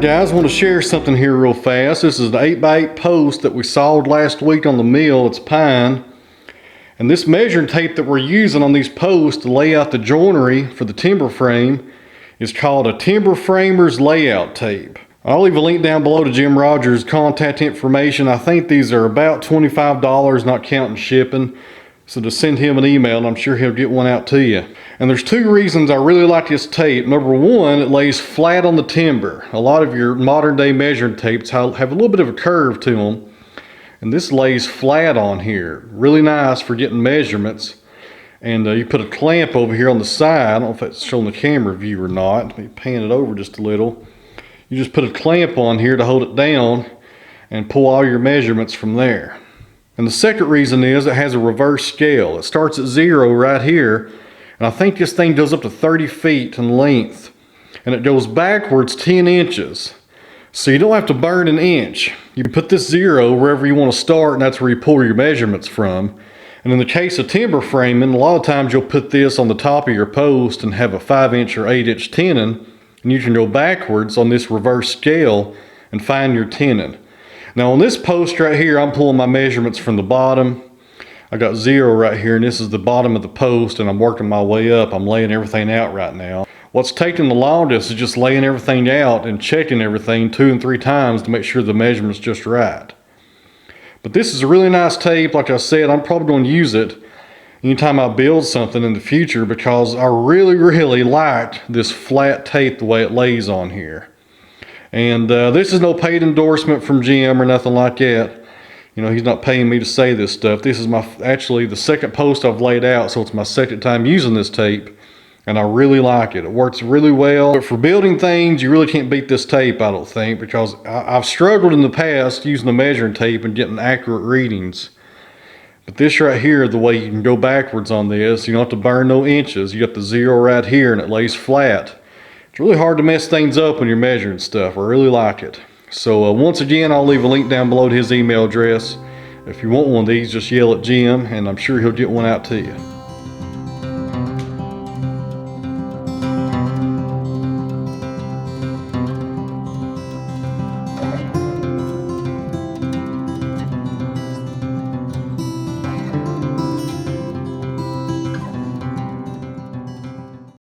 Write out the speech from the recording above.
Guys, I want to share something here real fast. This is an 8x8 post that we sawed last week on the mill. It's pine. And this measuring tape that we're using on these posts to lay out the joinery for the timber frame is called a timber framer's layout tape. I'll leave a link down below to Jim Rogers' contact information. I think these are about $25, not counting shipping. So to send him an email, and I'm sure he'll get one out to you. And there's two reasons I really like this tape. Number one, it lays flat on the timber. A lot of your modern day measuring tapes have a little bit of a curve to them. And this lays flat on here. Really nice for getting measurements. And you put a clamp over here on the side. I don't know if that's showing the camera view or not. Let me pan it over just a little. You just put a clamp on here to hold it down and pull all your measurements from there. And the second reason is it has a reverse scale. It starts at 0 right here, and I think this thing goes up to 30 feet in length. And it goes backwards 10 inches. So you don't have to burn an inch. You put this 0 wherever you want to start, and that's where you pull your measurements from. And in the case of timber framing, a lot of times you'll put this on the top of your post and have a 5-inch or 8-inch tenon, and you can go backwards on this reverse scale and find your tenon. Now on this post right here, I'm pulling my measurements from the bottom. I got 0 right here, and this is the bottom of the post, and I'm working my way up. I'm laying everything out right now. What's taking the longest is just laying everything out and checking everything 2 and 3 times to make sure the measurement's just right. But this is a really nice tape. Like I said, I'm probably going to use it anytime I build something in the future because I really like this flat tape the way it lays on here. And this is no paid endorsement from Jim or nothing like that. You know, he's not paying me to say this stuff. This is actually the second post I've laid out, so it's my second time using this tape. And I really like it. It works really well. But for building things, you really can't beat this tape, I don't think, because I've struggled in the past using the measuring tape and getting accurate readings. But this right here, the way you can go backwards on this, you don't have to burn no inches. You got the 0 right here, and it lays flat. It's really hard to mess things up when you're measuring stuff. I really like it. So once again, I'll leave a link down below to his email address. If you want one of these, just yell at Jim, and I'm sure he'll get one out to you.